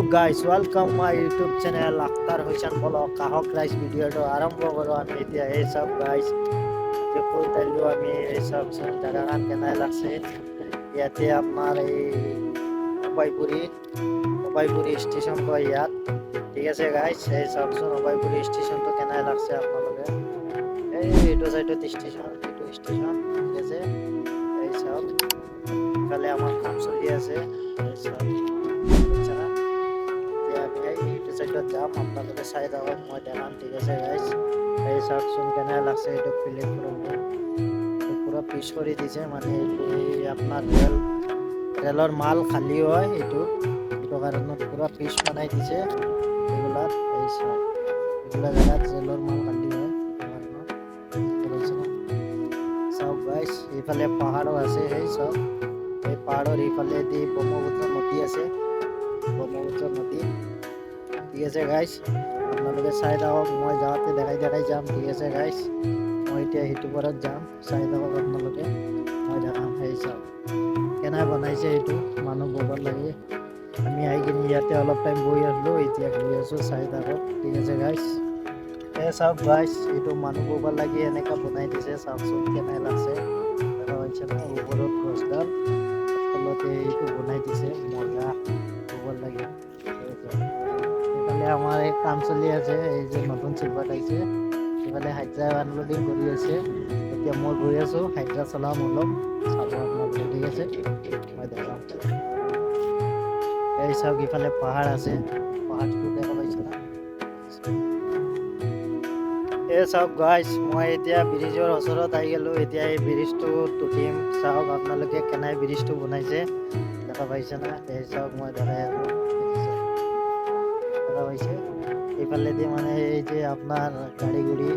guys welcome my YouTube channel Akhtar Hussain বলো কাহক rice ভিডিওটা আরম্ভ করো আমি এতিয়া এই সব গাইস দেখো তাইলো আমি এই সব জায়গাখান কেনাই লাগছে ইয়াতে আপনার এই অবাইপুরি স্টেশন কয় ইয়াত ঠিক আছে গাইস এই সব অবাইপুরি স্টেশন তো কেনাই লাগছে আপনাদের এই এইটো সাইডত স্টেশন এইটো স্টেশন ঠিক আছে এই সব কালে আমার কাম চলি আছে এই সব যাম আপনাদের চাই যাওক মই দেখাম ঠিক আছে গাইস এই চাওকচোন কেনে লাগছে এইটো প্লেটফর্মটো পুরো পিস করে দিছে মানে এই আপনার ৰেলৰ মাল খালি হয় এইটো কাৰণত পুৰো পিস বানাই দিছে এগুলাৰ এই এগুলা জায়গাত ৰেলৰ মাল খালি হয় সব গাইস এইফালে পাহাড়ও আছে এই সব এই পাহাড়ের এইফালে দি ব্রহ্মপুত্র নদী আছে ব্রহ্মপুত্র নদী ঠিক আছে গাইস আপনাদের চাই থাকক মই যাওঁতে দেখাই যাম ঠিক আছে গাইস মই এতিয়া সিটো পাৰত যাম চাই থাকক আপোনালোকে মই দেখাম সেই চাওক কেনে বনাইছে এইটো মানুহ বহৰ লাগি আমি আহি কিনে ইয়াতে অলপ টাইম বহি আছিলোঁ এতিয়া বহি আছোঁ চাই থাকক ঠিক আছে গাইস এই চাওক গাইস এইটো মানুহ বহৰ লাগি এনেকুৱা বনাই দিছে চাওকচোন কেনে লাগছে দেখা পাইছে না ওপৰত গছডাল তলতে এইটো বনাই দিছে মজা বহৰ লাগি আমার এক কাম চলি আছে এই যে নতুন শিল্পত আইছে এফালে হাইড্রা আনলোডিং কৰি আছে এতিয়া মই গৈ আছো হাইড্রা চলাম অলপ চাব আপোনালোকে ঠিক আছে মই দেখাম এই চাওক ইফালে পাহাৰ আছে পাহাৰটো দেখা পাইছে না এই চাওক গাইস মই এতিয়া ব্ৰিজৰ ওচৰত আহি গেলো এতিয়া এই ব্ৰিজটো টুটিম চাওক আপোনালোকে কেনে ব্ৰিজটো বনাইছে দেখা পাইছে না এই চাওক মই দেখাই আছো এইফালে দিয়ে মানে এই যে আপনার গাড়ি গুড়ি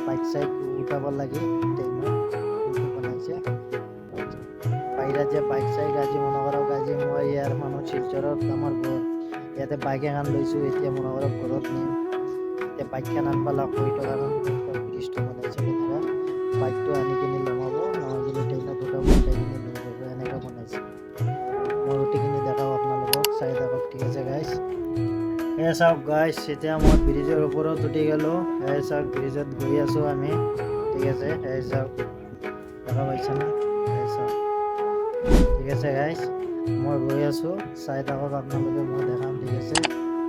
বাইক সাইক উঠাব লাগে বনাইছে বাইরে যে বাইক সাইক আজি মনে করক আজি মই ইয়ার মানুষ শিলচৰত আমাৰ ইয়াতে বাইক এখন লৈছোঁ এতিয়া মনে কৰক ঘৰত নিম এতিয়া বাইকখন আনবা লাগব এইটো কাৰণ ব্ৰিজটো বনাইছে কেনেকুৱা বাইকটো আনি কিনি লমাব নহয় কিনি ট্ৰেইনত উঠাব উঠাই কিনি লৈ যাব এনেকুৱা বনাইছে মই উঠিকিনি দেখাওঁ আপোনালোকক চাই থাকক ঠিক আছে গাইছ এই চাওক গাইস এতিয়া মই ব্রিজের ওপৰত উঠি গেলো এই চাওক ব্রিজত গৈ আছো আমি ঠিক আছে এই চাওক দেখা পাইছে না এই চাওক ঠিক আছে গাইস মই গৈ আছো চাই থাকক আপোনালোকে মই দেখাম ঠিক আছে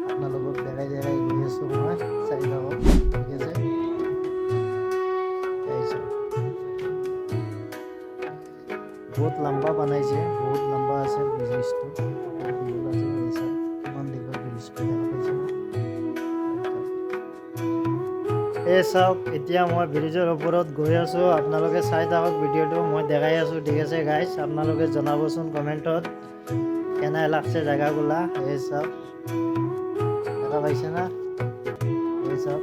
আপোনালোকক দেখাই গৈ আছো মই চাই থাকক ঠিক আছে এই চাওক বহুত লম্বা বানাইছে বহুত লম্বা আছে ব্রিজটো এই চাওক এতিয়া মই ব্ৰিজৰ ওপৰত গৈ আছো আপোনালোকে চাই থাকক ভিডিঅ'টো মই দেখাই আছো ঠিক আছে গাইস আপোনালোকে জনাবচোন কমেন্টত কেনে লাগছে জায়গাগুলা এই চাওক দেখা পাইছে না এই চাওক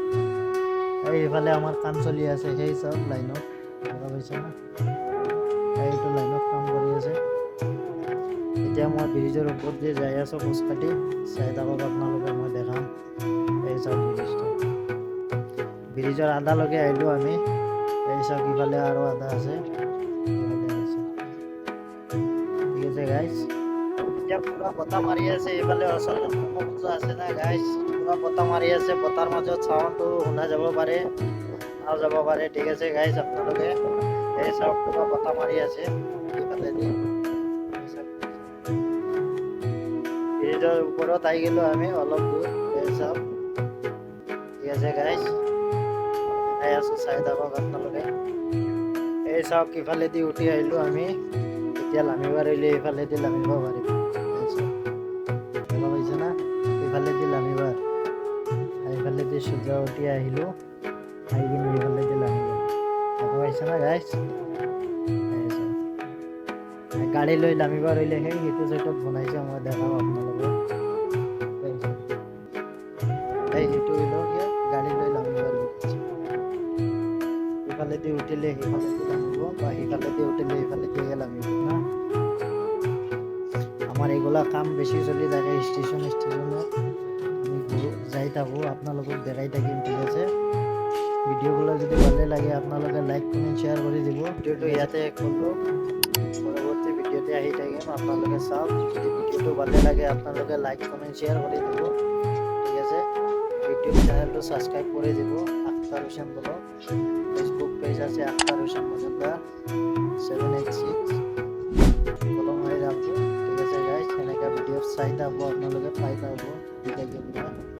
এইফালে আমার কাম চলি আছে সেই চাওক লাইনত দেখা পাইছে না এইটো লাইনত কাম কৰি আছে এতিয়া মই ব্ৰিজৰ ওপৰত যে যাই আছো খোজকাঢ়ি চাই থাকক আপোনালোকে মই দেখাম এই চাওক ব্রিজের আধা লগে আইলো আমি এই সব ইফালে আরো আধা আছে ঠিক আছে গাইস এতিয়া পুরা বতা মারি আছে ইফালে অসল ব্রহ্মপুত্র আছে না গাইস পুরা বতা মারি আছে বতার মাজত সাউন্ডটো শুনা যাব পাৰে আও যাব পাৰে ঠিক আছে গাইস আপোনালোকে এই সব পুৰা বতা মাৰি আছে ইফালে দি ব্ৰিজেৰ উপৰত আহি গেলো আমি অলপ দূৰ এই সব ঠিক আছে গাইস চাই থাকক আপোনালোকে এই চাওক ইফালেদি উঠি আহিলো আমি এতিয়া নামিব পাৰিলে এইফালেদি নামিব পাৰিম দেখা পাইছে না এইফালেদি নামিব এইফালেদি সূৰ্য উঠি আহিলো আহি কিনে এইফালেদি নামিব দেখা পাইছে না গাইছ গাড়ী লৈ নামিব পাৰিলে সেইটো চাইডত বনাইছে মই দেখাওঁ আপোনালোকক এই সেইটো গাড়ী লৈ নামিব পাৰিব ইফালেদি উঠিলে সিফালেদি নামিব বা সিফালেদি উঠিলে ইফালেদি নামিব না আমার এগুলা কাম বেশি চলি থাকে স্টেশনত আমি যাই থাকো আপোনালোকক দেখাই থাকিম ঠিক আছে ভিডিওগুলো যদি ভালো লাগে আপোনালোকে লাইক কমেন্ট শেয়ার করে দিব ভিডিওটো ইয়াতে করব পরবর্তী ভিডিওতে আহি থাকিব থাকিম আপোনালোকে চাওক যদি ভিডিঅ'টো ভালে লাগে আপোনালোকে লাইক কমেণ্ট শ্বেয়াৰ কৰি দিব ঠিক আছে ইউটিউব চ্যানেলটো সাবস্ক্রাইব করে দিব Akhtar Hussain blog Facebook page আছে আখতার হোসেন মজুমদার 786 ফলো মারি রাখবো ঠিক আছে গাইস এনেকা ভিডিও চাই থাকবো আপোনালোকে পাই থাকবো ঠিক আছে